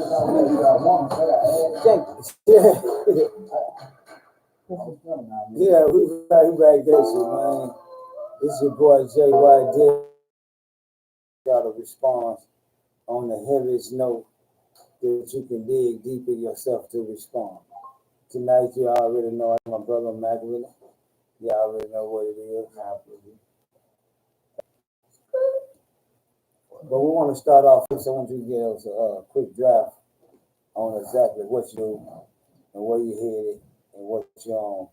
Yeah, we back at you, man. It's your boy JY. Got a response on the heaviest note that you can dig deep in yourself to respond. Tonight, you already know my brother Magdalene. You already know what it is. But we want to start off with, so I want you to give us a quick draft on exactly what you do and where you headed and what you're on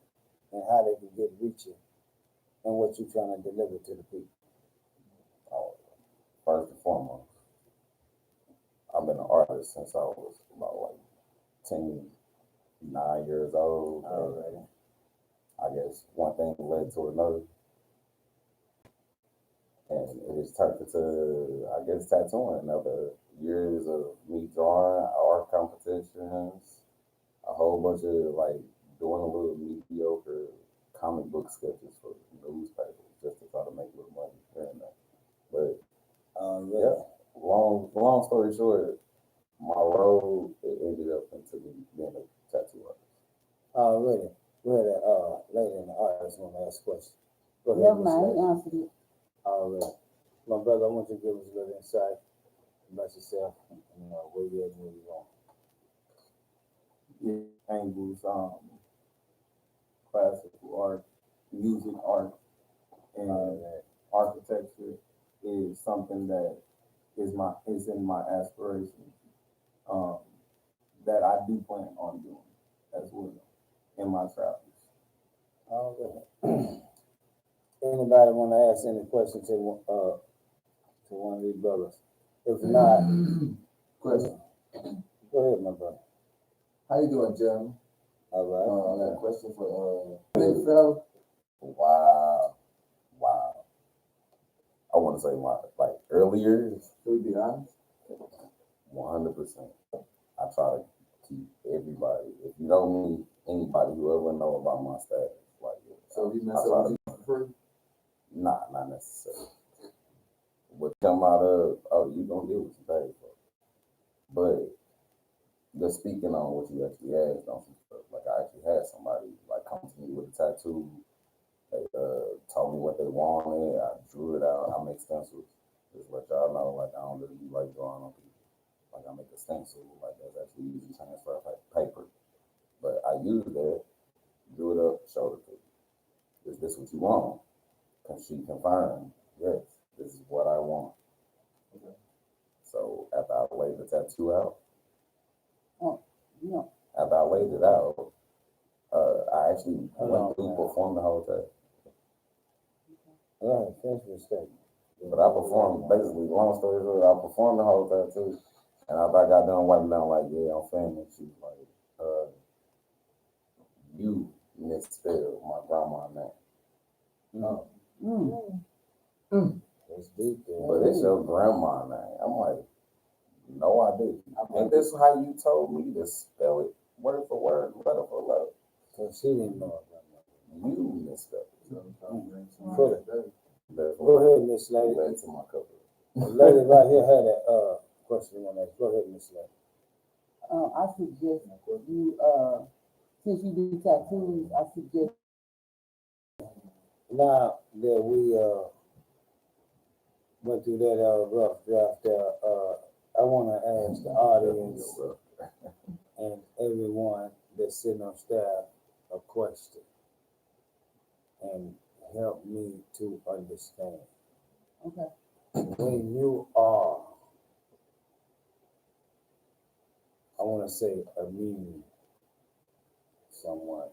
and how they can get reach you and what you're trying to deliver to the people. First and foremost, I've been an artist since I was about like 9 years old. Already. I guess one thing led to another. And it has turned into, I guess, tattooing. Another years of me drawing, art competitions, a whole bunch of like doing a little mediocre comic book sketches for newspapers just to try to make a little money here and there. But yeah, long story short, my road it ended up into me being a tattoo artist. Already. We're the lady in the audience want to ask a question. Go ahead. Never mind, he answered it. Already. My brother, I want you to give us a little insight about yourself and where you at and where you going. Yeah, angles, classical art, music art, and architecture is something that is in my aspiration. That I do plan on doing as well in my travels. Already. Anybody want to ask any questions to one of these brothers? If not, Question. go ahead, my brother. How you doing, Jeremy? All right. I got a question for big fella. Wow. I want to say my like early years. To be honest, 100%. I try to keep everybody. If you don't meet anybody who ever know about my status, like so he mess up with you for free? Nah, not necessarily. What come out of you gonna get what you pay for. But just speaking on what you actually asked on some stuff, like I actually had somebody like come to me with a tattoo. They told me what they wanted. I drew it out. I make stencils. Just let y'all know, like I don't really like drawing on people. Like I make a stencil, like that's actually using transfer paper. But I use that, drew it up, showed it to you. Is this what you want? Can she confirm? Yes, this is what I want. Okay. So after I laid the tattoo out, Yeah. after I laid it out, I actually went through performed the whole thing. Finish your statement. But I performed basically, long story short, I performed the whole tattoo. And after I got done wiping down, like, yeah, I'm family. She was like, you misspelled my grandma's name. It's deep there. But it's your grandma's name. I'm like, no, I didn't. And this is how you told me to spell it word for word, letter for letter. So she didn't know about that. You misspelled it. Go ahead, Miss Lady. Led to my cover. The lady right here had a question on that. Go ahead, Miss Lady. I suggest you, since you do tattoos, I suggest. Now that we went through that rough draft there, I want to ask the audience and everyone that's sitting on staff a question and help me to understand. Okay. When you are, I want to say, immune someone,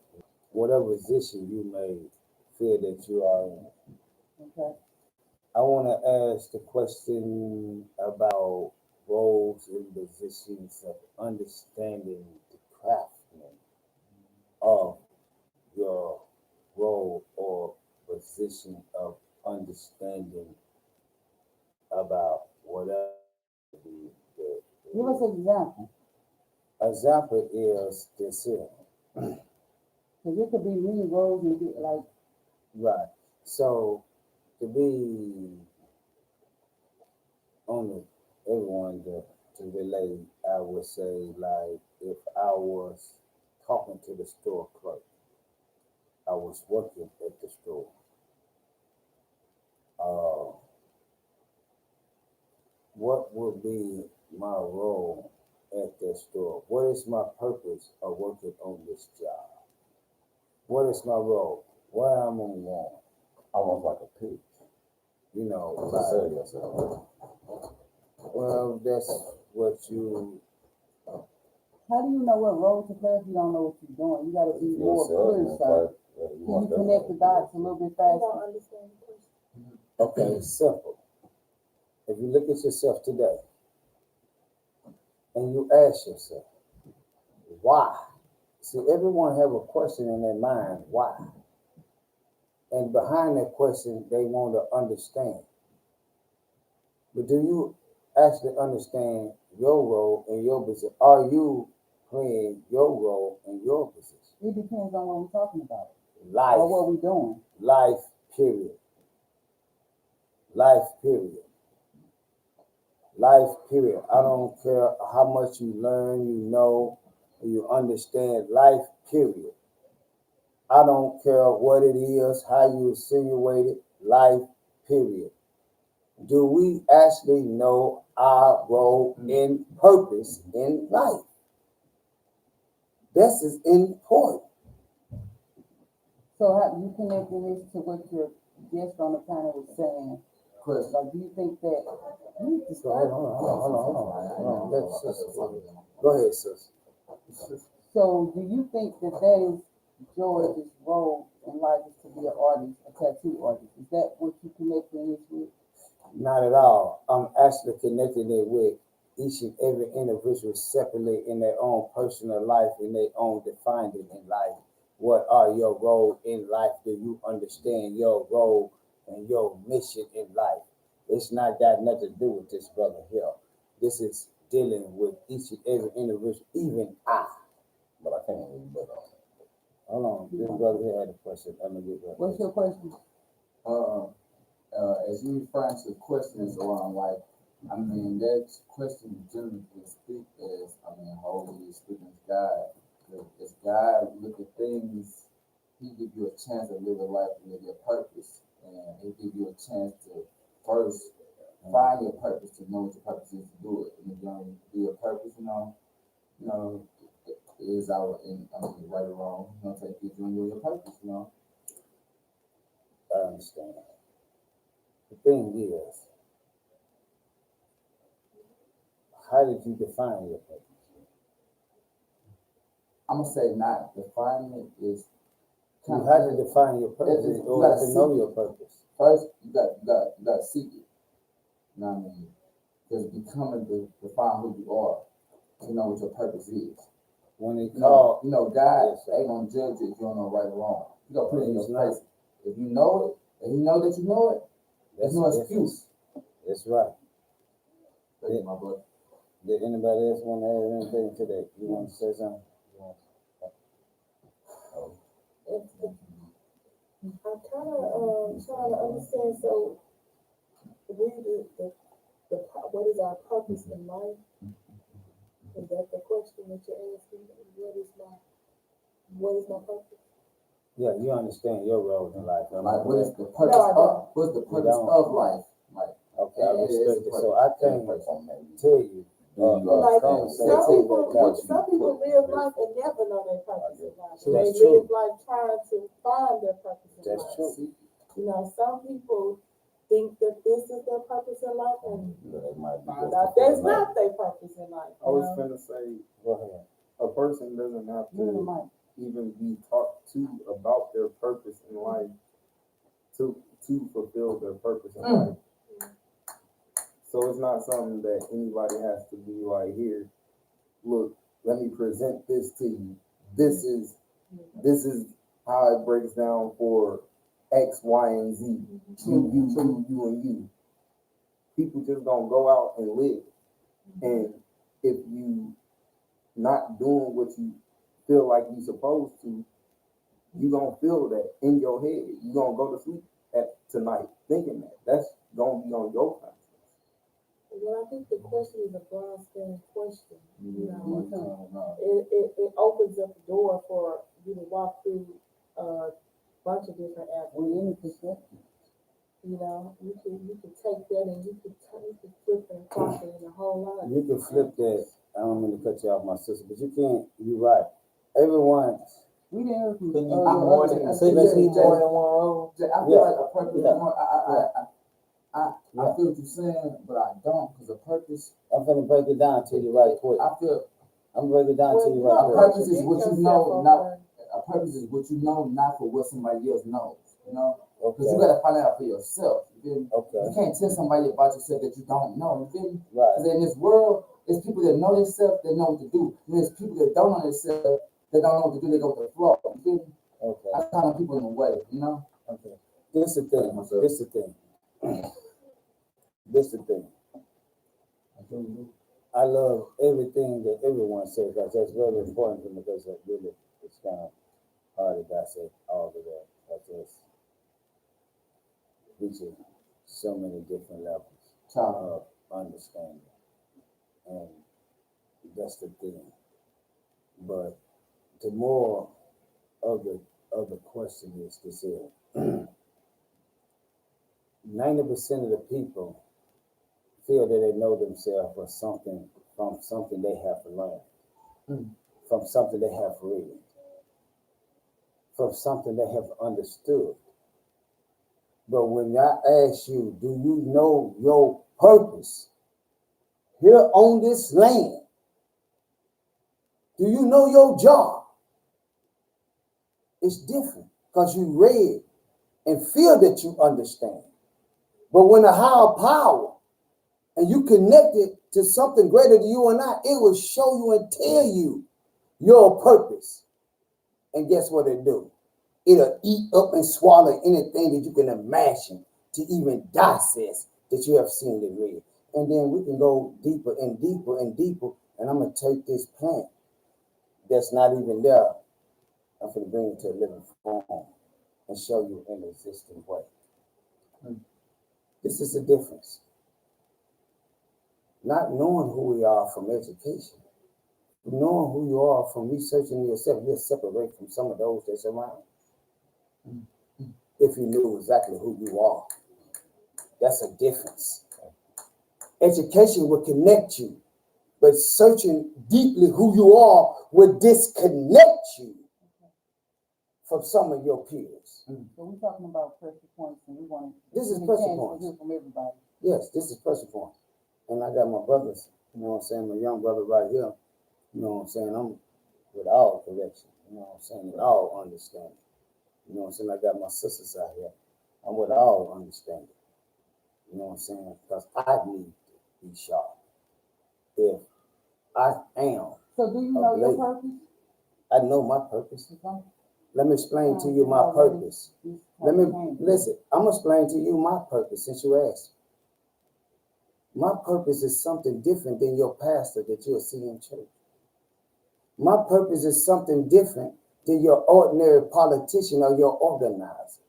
whatever position you may feel that you are in. Okay. I want to ask the question about roles and positions of understanding the craftsman of your role or position of understanding about whatever the Give us an example. example is this here. Because it could be many roles and be like. Right. So to be on the everyone to relate, I would say, like, if I was talking to the store clerk, I was working at the store. What would be my role at the store? What is my purpose of working on this job? What is my role? What am I want? Almost like a pitch. You know, To like, sell yourself. well, that's what you. How do you know what role to play if you don't know what you're doing? You gotta be If you're more a salesman, clear, sir. yeah, Can want you that connect the role. dots a little bit I faster? don't understand the question. Okay, simple. If you look at yourself today and you ask yourself, why? See, everyone have a question in their mind, why? And behind that question, they want to understand. But do you actually understand your role in your business? Are you playing your role in your business? It depends on what we're talking about or Life, what we're doing. life, period. Life, period. Life, period. I don't care how much you learn, you know, you understand life, period. I don't care what it is, how you insinuate it, life, period. Do we actually know our role and purpose in life? This is important. So how you connecting this to what your guest on the panel was saying? Question. Like, do you think that you need to So hold start? on. Go ahead, sis. So do you think that that is George's role in life is to be an artist, a tattoo artist? Is that what you connecting this with? Not at all. I'm actually connecting it with each and every individual separately in their own personal life, in their own defining in life. What are your role in life? Do you understand your role and your mission in life? It's not got nothing to do with this brother here. This is dealing with each and every individual, even I. But I can't really bet on it. Hold on, this brother here had a question. I'm gonna get that. What's your question? As you referring to questions around like, I mean, that question generally can speak as, I mean, holy speaking as God. As God look at things, He give you a chance to live a life and live your purpose, and He give you a chance to first find your purpose, to know what your purpose is to do it, and if you don't do your purpose, you know, it is out in, I mean, right or wrong, you know, take you doing your purpose, you know. I understand. The thing is, how did you define your purpose? I'm gonna say not defining it is You had to define your purpose in you order gotta to know seek your purpose. first. You got to seek it. You know what I mean? Because becoming to define who you are, to know what your purpose is. When it You know, called, God Yes, sir. ain't gonna judge you if you don't know right or wrong. He gonna put it in He's your not. face. If you know it, and you know that you know it, there's that's no the excuse. difference. That's right. Thank you, my brother. Did anybody else want to add anything to that? You want to say something? I'm kind of trying to understand. So, what is our purpose in life? Is that the question that you're asking? What is my purpose? Yeah, you understand your role in life. Am I Like, what is correct? the purpose No, I don't. of? What's the You purpose don't. of life? Like, Okay, I Yeah, respect it's it. a So I purpose. can't Person maybe. tell you. Do you Like, understand? some people live life and never know their purpose in life. So They that's true. live life trying to find their purpose in That's life. true. You know, some people think that this is their purpose in life and They might be find just out that's not their purpose in life. I was You know? gonna say, Go ahead. a person doesn't have Give me the to mic. even be taught to about their purpose in life to fulfill their purpose in life. So it's not something that anybody has to be like, here, look, let me present this to you. This is how it breaks down for X, Y, and Z. You, and you. People just don't go out and live. And if you not doing what you feel like you supposed to, you gonna feel that in your head. You gonna go to sleep at tonight thinking that. That's gonna be on your conscience. Well, I think the question is a broad standing question, you know. No. It opens up the door for you to walk through a bunch of different With avenues. any perspective. You know, you can take that and you can flip and cross it in a whole lot of You can different flip that. avenues. I don't mean to cut you off, my sister, but you can't. You're right. Everyone. We didn't hear from, Can you your be more other- than, could you be more than one role? I feel Yeah. like a purpose. Yeah. I Yeah. feel what you're saying, but I don't, because a purpose. I'm gonna break it down to you right quick. I feel I'm gonna break it down to you Well, right a quick. purpose is what you contradict know, yourself not over- a purpose is what you know, not for what somebody else knows. You know, because you Okay. gotta find out for yourself. You feel me? You Okay. can't tell somebody about yourself that you don't know. You feel me? Right. Because in this world, there's people that know themselves, they know what to do. And there's people that don't know themselves, they don't know what to do, they go with the flow. You feel me? Okay. I kind of people in the way, you know? Okay. This the thing. This the thing. This the thing. I love everything that everyone says because that's very important to me because it really it's kind of hard to dissect all of that because it's reaching so many different levels Child. of understanding. And that's the thing. But the more of the question is this here. 90% of the people feel that they know themselves or something from something they have learned, from something they have read, from something they have understood. But when I ask you, do you know your purpose here on this land? Do you know your job? It's different because you read and feel that you understand. But when a higher power and you connect it to something greater than you and I, it will show you and tell you your purpose. And guess what it do? It'll eat up and swallow anything that you can imagine to even dissect that you have seen and read. And then we can go deeper and deeper and deeper. And I'm going to take this plant that's not even there. I'm going to bring it to a living form and show you in an existing way. This is the difference. Not knowing who we are from education, knowing who you are from researching yourself, you'll separate from some of those that's around. If you knew exactly who you are, that's a difference. Education will connect you, but searching deeply who you are will disconnect you from some of your peers. So we're talking about pressure points and we want This is to pressure hear points. from everybody. Yes, this is pressure point. And I got my brothers, you know what I'm saying, my young brother right here, you know what I'm saying, I'm with all correction, you know what I'm saying, with all understanding. You know what I'm saying, I got my sisters out here, I'm with all understanding. You know what I'm saying, because I need to be sharp. If I am, So do you know your lady. purpose? I know my purpose. Okay. Let me explain to you my purpose. Let me, listen, I'm gonna explain to you my purpose since you asked. My purpose is something different than your pastor that you'll see in church. My purpose is something different than your ordinary politician or your organizer.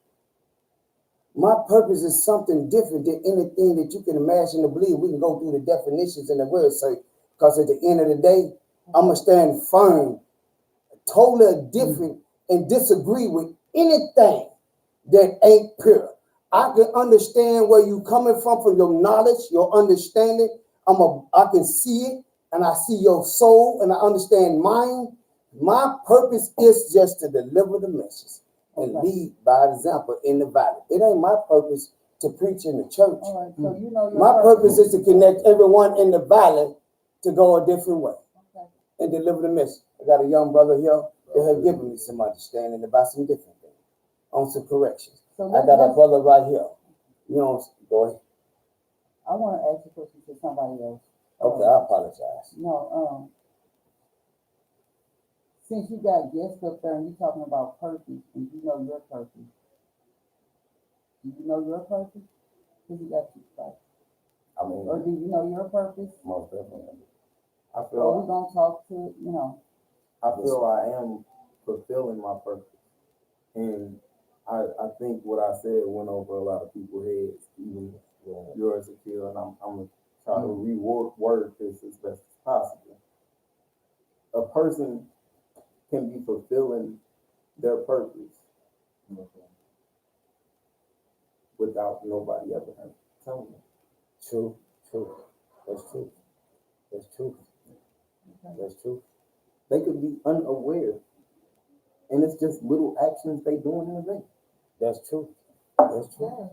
My purpose is something different than anything that you can imagine or believe. We can go through the definitions and the words, say, because at the end of the day, I'm gonna stand firm, totally different, and disagree with anything that ain't pure. I can understand where you coming from your knowledge, your understanding. I can see it, and I see your soul, and I understand mine. My purpose is just to deliver the message and lead by example in the valley. It ain't my purpose to preach in the church. All right, so you know your My purpose is to connect everyone in the valley to go a different way and deliver the message. I got a young brother here that has given me some understanding about some different things, on some corrections. So I got a brother right here. You know, go ahead. I want to ask a question to somebody else. Okay, I apologize. No, since you got guests up there and you talking about purpose and you know your purpose, do you know your purpose? Because you got you right. I mean, Or do you know your purpose? most definitely. I Or feel we gonna talk to, I am fulfilling my purpose. And I think what I said went over a lot of people's heads, even yours, Akil, and I'm gonna try to reword this as best as possible. A person can be fulfilling their purpose without nobody ever having to tell them. True, true. That's true. That's true. That's true. They could be unaware, and it's just little actions they doing in the day, That's true. That's true.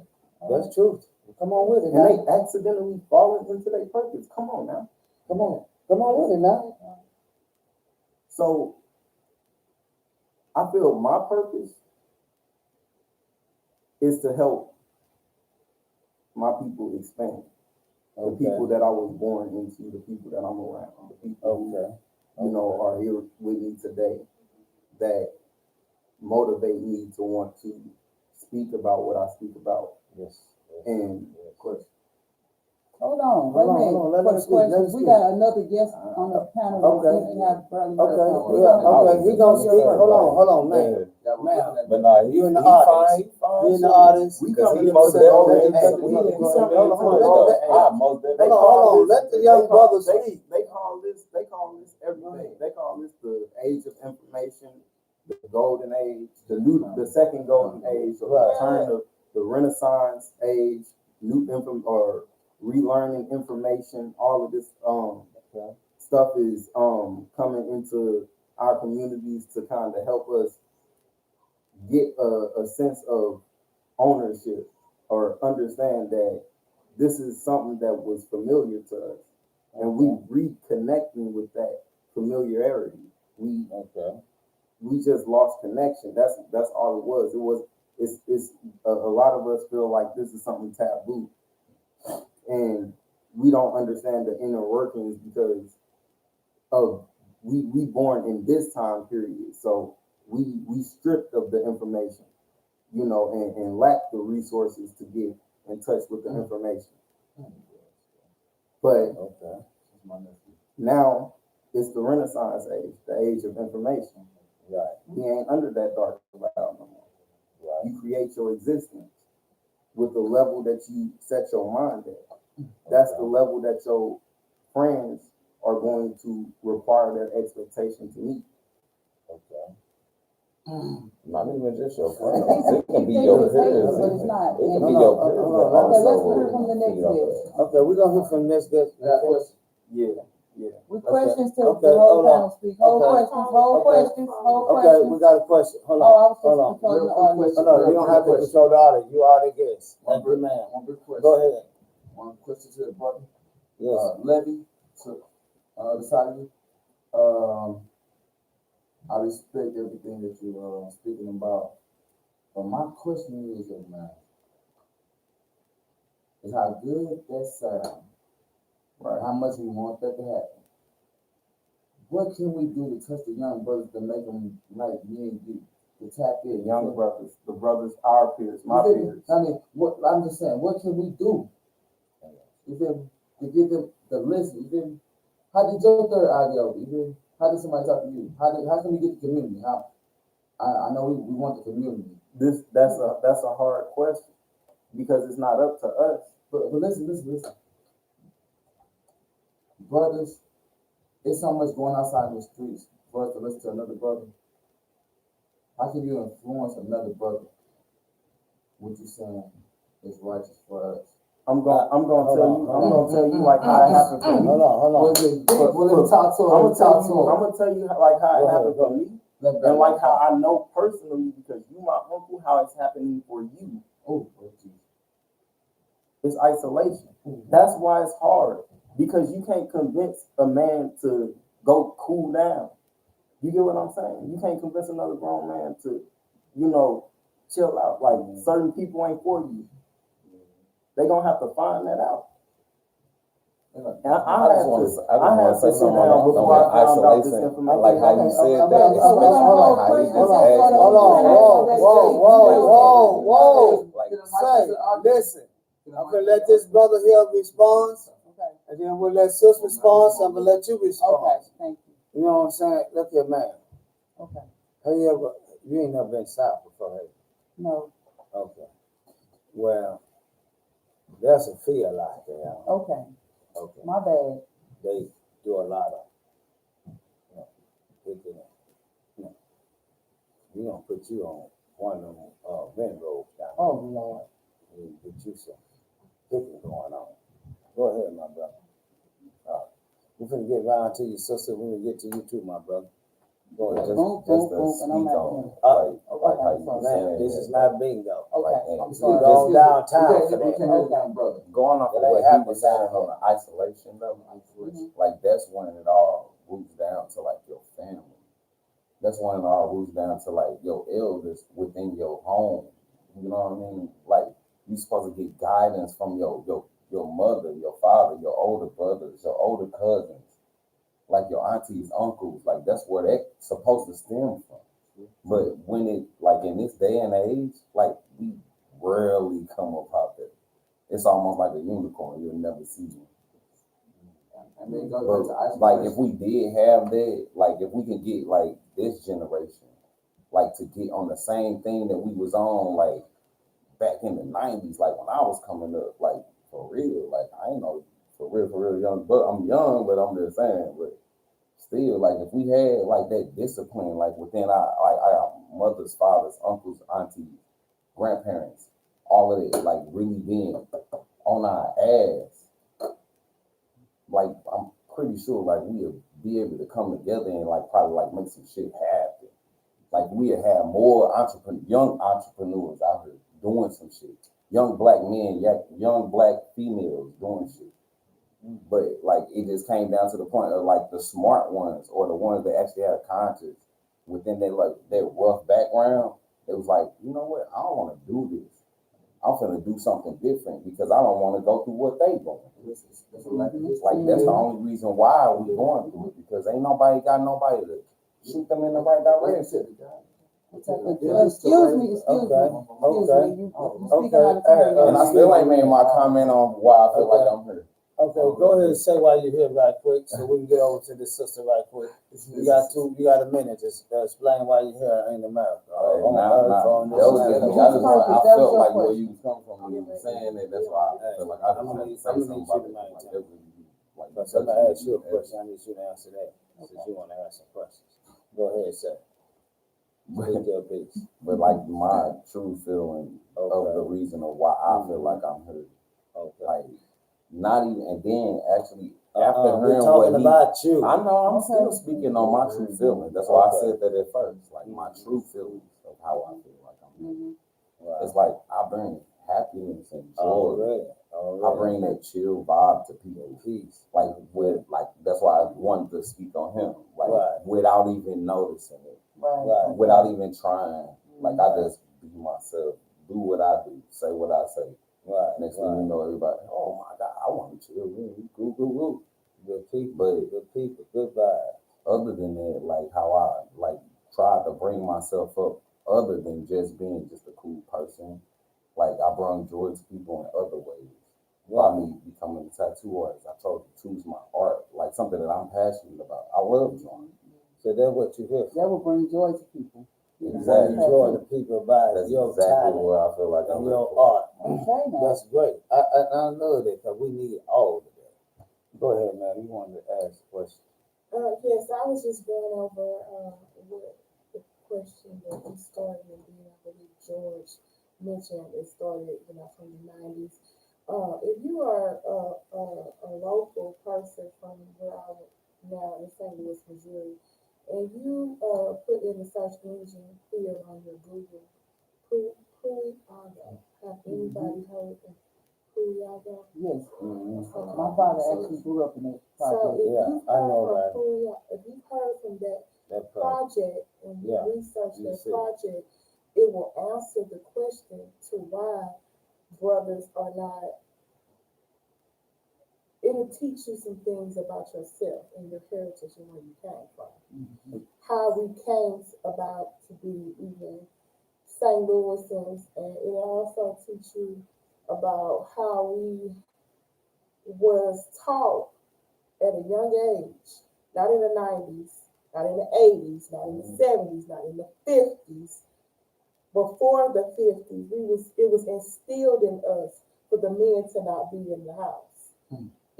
That's true. Come on with it, and now. they accidentally falling into their purpose. Come on now. Come on. Come on with it now. So I feel my purpose is to help my people expand. The Okay. people that I was born into, the people that I'm around, the people Okay. who, you know, are here with me today, that motivate me to want to speak about what I speak about. Yes. Yes. And Yes. of course, Hold on, Hold on, wait a hold on, let minute, for him the speak, let him questions, we speak. got another guest on the panel. Okay. We can have Bradley Okay. Burke. Yeah. Okay. We gonna speak. Hold on, man. Yeah, we're Man. looking at But nah, You in the he audience. fine, You in the audience. we Cause coming he in most with definitely, hey, we hold on, coming into hold on, it, hold on. though. I most definitely. Hold on. Let the young brother speak. They call this everything. They call this the age of information, the golden age, the second golden age, or the Right. return of the Renaissance age, or relearning information. All of this Okay. stuff is coming into our communities to kind of help us get a sense of ownership or understand that this is something that was familiar to us, and we reconnecting with that familiarity. Okay. We just lost connection. That's all it was. It's a lot of us feel like this is something taboo, and we don't understand the inner workings because of we born in this time period. So we stripped of the information, you know, and lack the resources to get in touch with the information. But Okay. now it's the Renaissance age, the age of information. Right. We ain't under that dark cloud no more. Right. You create your existence with the level that you set your mind at. That's the level that your friends are going to require their expectation to meet. Okay. Not even just your friends. He It can be think your it's peers. haters, but it's not. It can And- be your peers. Hold that on, Okay, let's also hear from the next feed off of guest. that. Okay. We're gonna hear from this guy. Yeah. With questions to Okay, the whole hold on. panel speak, whole Okay. questions, whole Okay. questions, whole Okay. We questions. got a question. Hold Oh, I on. was Hold just on. controlling the Real quick audience. Hold on. You don't have to control the audience. You are the guest. Thank you, ma'am. One big question. Go ahead. One question to the brother. Yes. Levy, to the side of you. I respect everything that you speaking about. But my question is, man, is how good that sound, right? How much we want that to happen. What can we do to touch the young brothers to make them like me and you, to tap in? Young brothers, the brothers, our peers, my You feel me? peers. I mean, what I'm just saying, what can we do? You feel me? To get them to listen. You feel me? How did your third audio? You feel me? How did somebody talk to you? How can we get the community? How? I know we want the community. That's a hard question because it's not up to us. But listen. Brothers, there's so much going outside in the streets for us to listen to another brother. How can you influence another brother? What you saying is righteous for us. I'm gonna Hold tell you like how it happened for me. Hold on. Well, let me talk to him. I'm Let me talk to him. gonna tell you like how Go it ahead, happened go for me, Let and like how I. I know personally because you my uncle, how it's happening for you. Oh, Jesus. It's isolation. That's why it's hard because you can't convince a man to go cool down. You get what I'm saying? You can't convince another grown man to, you know, chill out. Like certain people ain't for you. They gonna have to find that out. And I had to sit down before I found out this information. Like how you said that, Okay, so especially hold on, like how he hold just on, asked. Hold on. Whoa. Like, Say, listen. I'm gonna let this brother here respond, Okay, and then we'll let sis respond. So I'm gonna let you respond. okay, thank you. You know what I'm saying? Look here, man. Okay, You ain't never been south before, have you? no, Okay. Well, there's a field out there. okay. Okay. My bad. They do a lot of, picking up. We gonna put you on one of them, vent roads down Oh, Lord. there. We get you some picking going on. Go ahead, my brother. We're gonna get around to your sister, we're gonna get to you too, my brother. Go ahead. Just, Boom, just boom, to boom, and I'm speak out on, here. like how you sorry. were Man, saying this that, is not bingo. Okay, like, I'm and We sorry. go We downtown can't- for we that. can't hear that, brother. going off That of ain't what he happening was saying down on the isolation level, Mhm. like that's when it all roots down to like your family. That's when it all roots down to like your elders within your home. You know what I mean? Like you supposed to get guidance from your mother, your father, your older brothers, your older cousins, like your aunties, uncles. Like that's where that's supposed to stem from. But when it like in this day and age, like we rarely come about that. It's almost like a unicorn. You'll never see one. And then go But back to like if we did have that, like if we could get like this generation, like to get on the same thing that we was on like back in the 90s, like when I was coming up, like for real, like I ain't know for real young, but I'm young, but I'm just saying, but still like if we had like that discipline, like within our mothers, fathers, uncles, aunties, grandparents, all of it, like really being on our ass, like I'm pretty sure like we'll be able to come together and like probably like make some shit happen. Like we'll have more young entrepreneurs out here doing some shit. Young black men, young black females doing shit. But like it just came down to the point of like the smart ones or the ones that actually had a conscience within their like their rough background. It was like, you know what, I don't want to do this. I'm gonna do something different because I don't want to go through what they going. Like that's the only reason why we going through it because ain't nobody got nobody to shoot them in the right direction. Excuse me. You speaking out of turn. And I still ain't made my comment on why I feel like I'm here. Okay, go ahead and say why you're here right quick, so we can get over to this sister right quick. You got a minute to explain why you're here in America. I On this felt land. like where you was coming from when you were saying that. That's why I feel like I just had to say something about it. Like, that would be, like, Because I'm gonna ask you a question, I need you to answer that, since you wanna ask some questions. Go ahead, sir. Speak your piece. But like my true feeling of Okay. the reason of why I feel like I'm here, Okay. like not even, and then actually after We're hearing talking what he, about you. I know I'm still speaking on my true feelings. That's why I said that at first, like my true feelings of how I feel like I'm here. Right. It's like I bring happiness and joy. Already. I bring that chill vibe to people. Peace. Like with like that's why I wanted to speak on him. Like Right. without even noticing it. Right. Without even trying. Like I just be myself, do what I do, say what I say. Right. Next thing you know, everybody, oh my God, I want to chill. Goo. Good people. But Good people. Good vibe. other than that, like how I like tried to bring myself up, other than just being just a cool person, like I brought joy to people in other ways. By me becoming a tattoo artist, I chose to choose my art, like something that I'm passionate about. I love drawing. So that's what you hear. That will bring joy to people. Exactly. Enjoy the people by That's your exactly talent where I feel like and I'm your at. art. Okay, now. That's great. I love that because we need all of that. Go ahead, man. You wanted to ask a question. Yes, I was just going over, what the question that we started, and then I believe George mentioned it started, from the 90s. If you are a local person from where I am now in St. Louis, Missouri, and you put in the search engine field on your Google, Puiago. Have anybody heard of Puiago? Yes. Mm-hmm. My father actually grew up in that So project. if Yeah, you've I know heard that. from Puiago, if you've heard from that project and you Yeah, research you that see. project, it will answer the question to why brothers are not. It'll teach you some things about yourself and your heritage and where you came from. How we came about to be even St. Louisans, and it also teach you about how we was taught at a young age, not in the 90s, not in the 80s, not in the 70s, not in the 50s. Before the 50s, it was instilled in us for the men to not be in the house.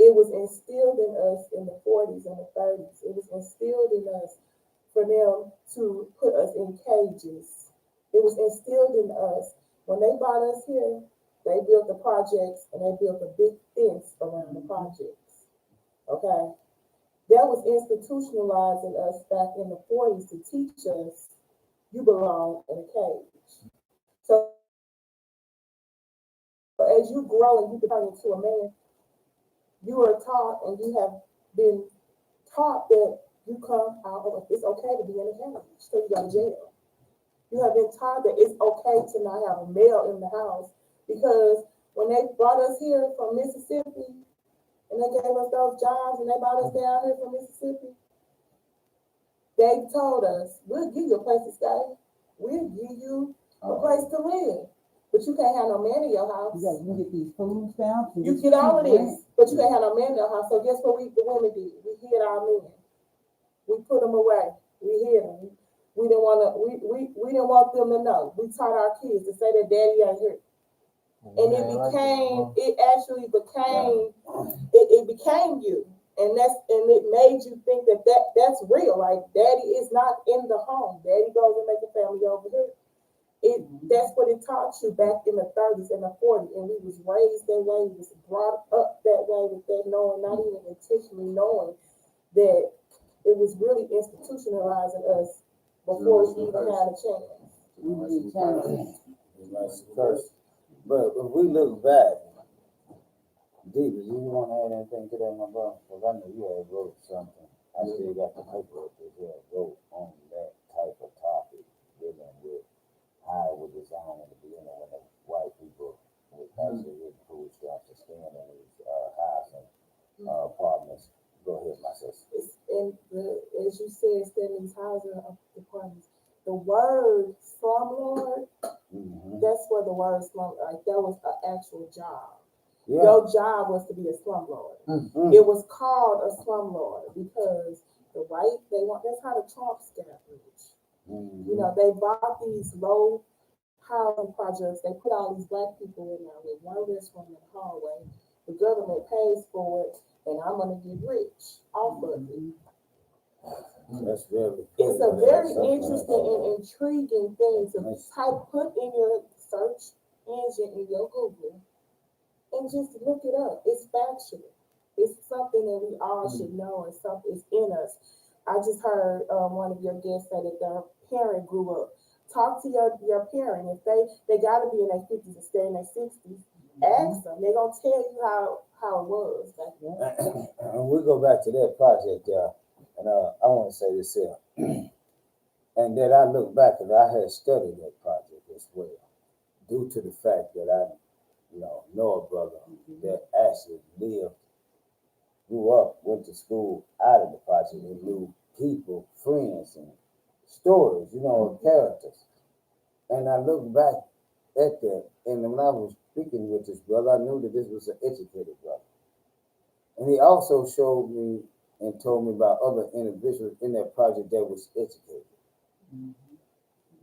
It was instilled in us in the 40s and the 30s. It was instilled in us for them to put us in cages. It was instilled in us. When they brought us here, they built the projects and they built a big fence around the projects. Okay? That was institutionalized in us back in the 40s to teach us you belong in a cage. So as you grow and you turn into a man, you are taught and you have been taught that you come out of it's okay to be in a cage, so you go to jail. You have been taught that it's okay to not have a male in the house because when they brought us here from Mississippi and they gave us those jobs and they brought us down here from Mississippi, they told us, we'll give you a place to stay. We'll give you a place to live. But you can't have no man in your house. You get these food stamps. You get all of this, but you can't have no man in your house. So guess what the women did? We hid our men. We put them away. We hid them. We didn't want to. We didn't want them to know. We taught our kids to say that daddy ain't here. And it became. It actually became. It became you, and it made you think that's real. Like daddy is not in the home. Daddy goes and make a family over here. That's what it taught you back in the 30s and the 40s, and we was raised that way, we was brought up that way with that knowing, not even intentionally knowing that it was really institutionalizing us before we even had a chance. That's cursed. But if we look back, Dee, you want to add anything to that, my brother? Because I know you had wrote something. I still got the paperwork that you had wrote on that type of topic, dealing with how it was designed in the beginning when the white people would actually get food stamps to stand in these housing apartments. Go ahead, my sister. It's in as you said, staying in these housing departments. The word slumlord, that's where the word slum, like that was an actual job. Yeah. Your job was to be a slumlord. It was called a slumlord because the white, that's how the Trumps got rich. You know, they bought these low housing projects. They put all these black people in there with one restroom in the hallway. The government pays for it, and I'm gonna get rich off of it. That's very. It's a very interesting and intriguing thing to put in your search engine in your Google and just look it up. It's factual. It's something that we all should know, and something is in us. I just heard one of your guests say that their parent grew up. Talk to your parent. If they got to be in their 50s and stay in their 60s, ask them. They're going to tell you how it was back then. And we go back to that project there, and I want to say this here. And that I look back and I had studied that project as well, due to the fact that I know a brother that actually grew up, went to school out of the project and knew people, friends, and stories, characters. And I look back at that, and when I was speaking with this brother, I knew that this was an educated brother. And he also showed me and told me about other individuals in that project that was educated.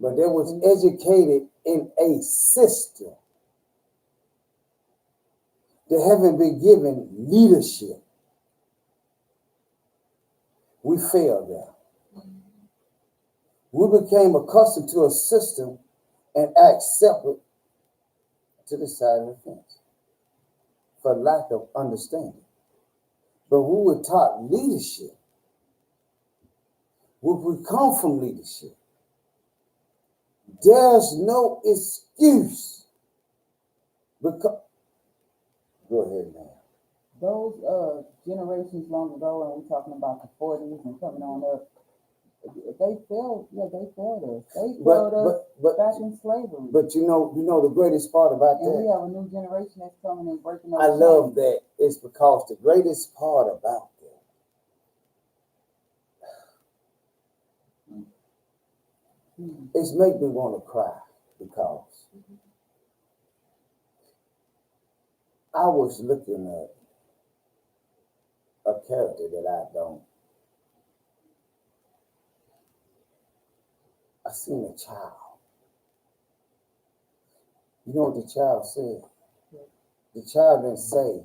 But they was educated in a system. They haven't been given leadership. We failed there. We became accustomed to a system and act separate to the side of the fence for lack of understanding. But we were taught leadership. We come from leadership. There's no excuse. Because, go ahead, man. Those generations long ago, and we're talking about the 40s and coming on up, they failed us. They failed us back in slavery. But you know the greatest part about and that. We have a new generation that's coming and breaking up. I love that. It's because the greatest part about that. It's make me want to cry because I was looking at a character that I don't. I seen a child. You know what the child said? The child didn't say,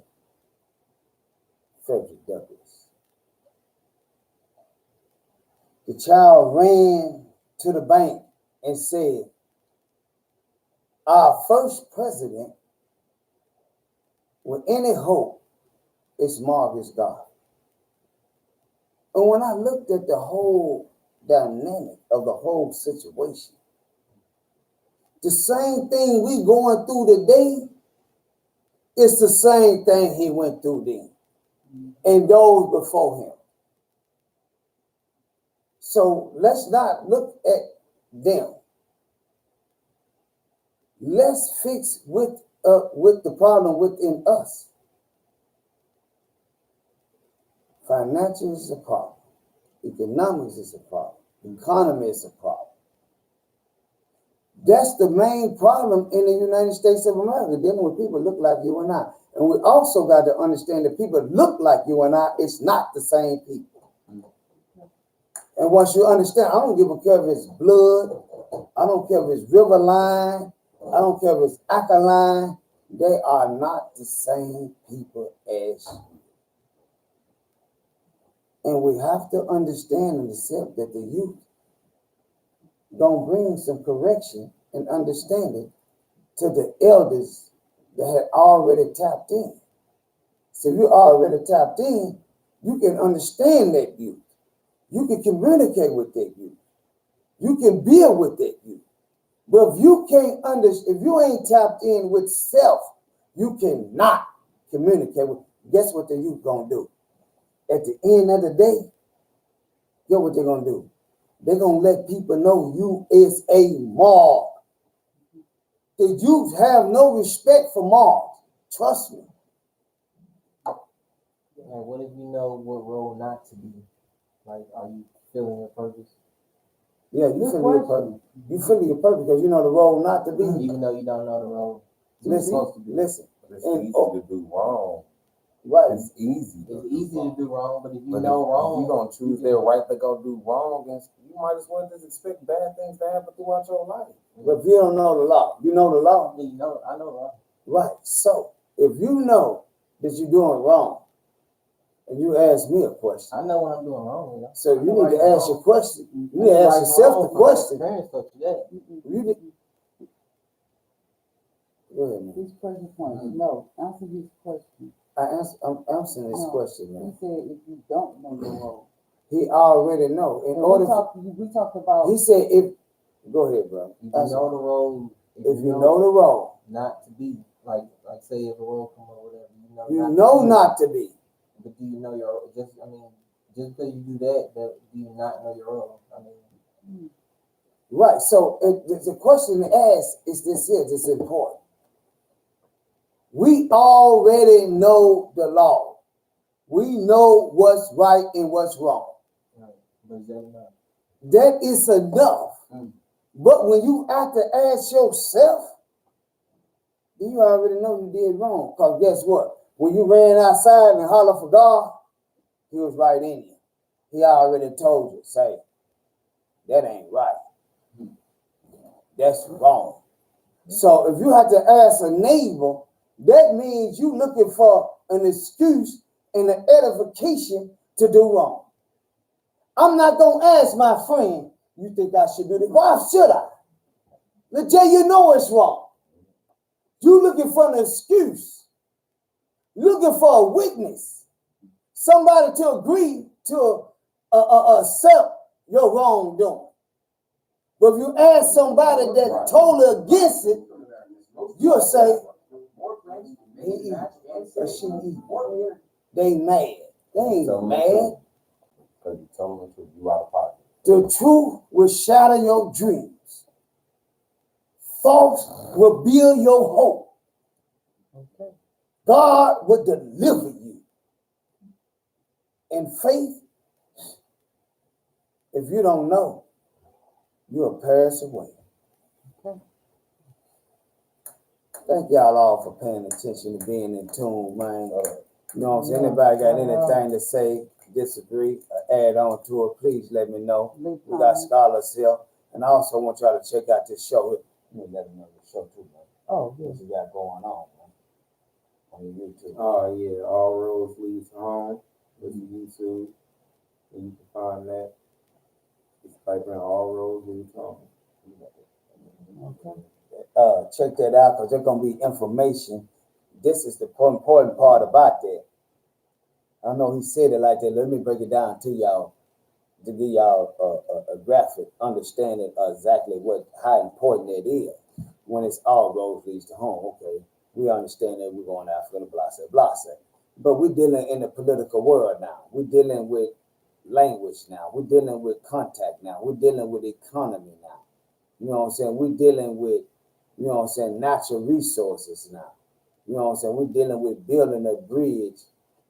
Frederick Douglass. The child ran to the bank and said, our first president with any hope is Marcus Garvey. And when I looked at the whole dynamic of the whole situation, the same thing we going through today, it's the same thing he went through then and those before him. So let's not look at them. Let's fix with the problem within us. Financial is a problem. Economics is a problem. Economy is a problem. That's the main problem in the United States of America, dealing with people look like you and I. And we also got to understand that people look like you and I, it's not the same people. And once you understand, I don't give a care if it's blood, I don't care if it's river line, I don't care if it's alkaline, they are not the same people as you. And we have to understand and accept that the youth don't bring some correction and understanding to the elders that had already tapped in. So if you already tapped in, you can understand that youth. You can communicate with that youth. You can build with that youth. But if you can't understand, if you ain't tapped in with self, you cannot communicate with. Guess what the youth gonna do? At the end of the day, guess what they're gonna do? They're gonna let people know you is a mob. The youth have no respect for mobs. Trust me. And what if you know what role not to be? Like, are you feeling your purpose? Yeah, you feel your purpose. You feel your purpose because you know the role not to be. Even though you don't know the role. Listen. It's easy to do wrong. Right. It's easy. It's easy to do wrong, but if you But know if wrong, you gonna choose their right to go do wrong, then you might as well just expect bad things to happen throughout your life. But if you don't know the law, you know the law. you know, I know wrong. Right. So if you know that you're doing wrong, and you ask me a question, I know when I'm doing wrong. You know? so you need to ask your question. You need to ask yourself the question. Go ahead, man. His question point. No, answer his question. I'm answering this No. question, He man. said if you don't know your role. He already know. In And order, we talked about. he said if. Go ahead, bro. If you know the role, If you know the role, not to be like say if a role come or whatever, you know not to be. But do you know your just because you do that, do you not know your role? Right. So the question to ask is this: it's important. We already know the law. We know what's right and what's wrong. Right. But is that enough? That is enough. But when you have to ask yourself, then you already know you did wrong. Because guess what? When you ran outside and hollered for God, he was right in you. He already told you, say, that ain't right. That's wrong. So if you have to ask a neighbor, that means you looking for an excuse and an edification to do wrong. I'm not going to ask my friend, you think I should do this? Why should I? Let you know it's wrong. You looking for an excuse. Looking for a witness. Somebody to agree to accept your wrongdoing. But if you ask somebody that's totally against it, you'll say, he eat or she eat. They mad. They ain't mad. Because you told them the truth, you out of pocket. The truth will shatter your dreams. False will build your hope. Okay. God will deliver you. And faith, if you don't know, you'll pass away. Okay. Thank y'all all for paying attention to being in tune, man. You know what I'm saying? Anybody got anything to say, disagree, or add on to it, please let me know. We got scholars here. And I also want y'all to check out this show. You let me know the show too, man. Oh, yeah. What you got going on, man. on your YouTube. Oh yeah, All Roads Lead to Home. There's YouTube, and you can find that. Just type in All Roads Lead to Home. Okay. Check that out because there's gonna be information. This is the important part about that. I know he said it like that. Let me break it down to y'all to give y'all a graphic understanding of exactly how important that is when it's all roads leads to home. Okay, we understand that we're going to Africa, blah, but we're dealing in the political world now. We're dealing with language now. We're dealing with contact now. We're dealing with economy now. You know what I'm saying? We're dealing with, you know what I'm saying, natural resources now. You know what I'm saying? We're dealing with building a bridge,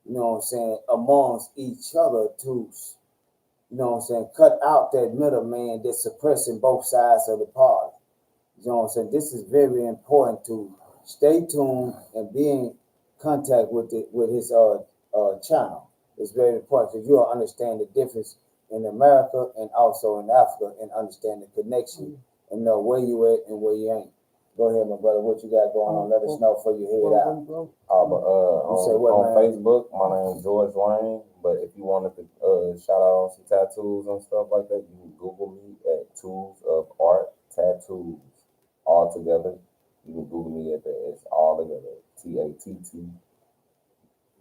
you know what I'm saying, amongst each other to, you know what I'm saying, cut out that middleman that's suppressing both sides of the party. You know what I'm saying? This is very important to stay tuned and be in contact with his channel. It's very important because you'll understand the difference in America and also in Africa and understand the connection and know where you at and where you ain't. Go ahead, my brother. What you got going on? Let us know before you head out. On Facebook, my name is George Wayne. But if you wanted to shout out on some tattoos and stuff like that, you can Google me at Tools of Art Tattoos. All together. You can Google me at that. It's all together. TATT.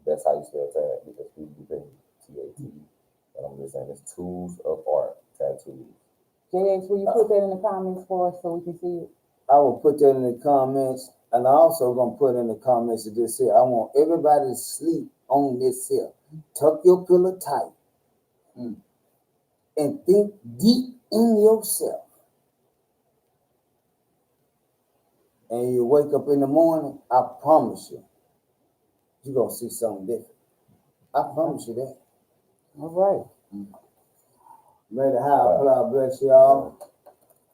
That's how you spell tat because people be thinking TAT. And I'm just saying it's Tools of Art Tattoos. JX, will you put that in the comments for us so we can see it? I will put that in the comments, and I also gonna put in the comments to just say I want everybody to sleep on this here. Tuck your pillow tight and think deep in yourself. And you wake up in the morning, I promise you, you're gonna see something different. I promise you that. All right. May the high cloud bless y'all.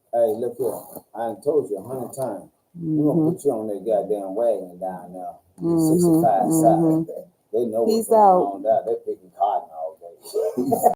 Hey, look here. I ain't told you 100 times. We're gonna put you on that goddamn wagon down there. 65 side. They know what's Peace going out. on down. They're picking cotton all day.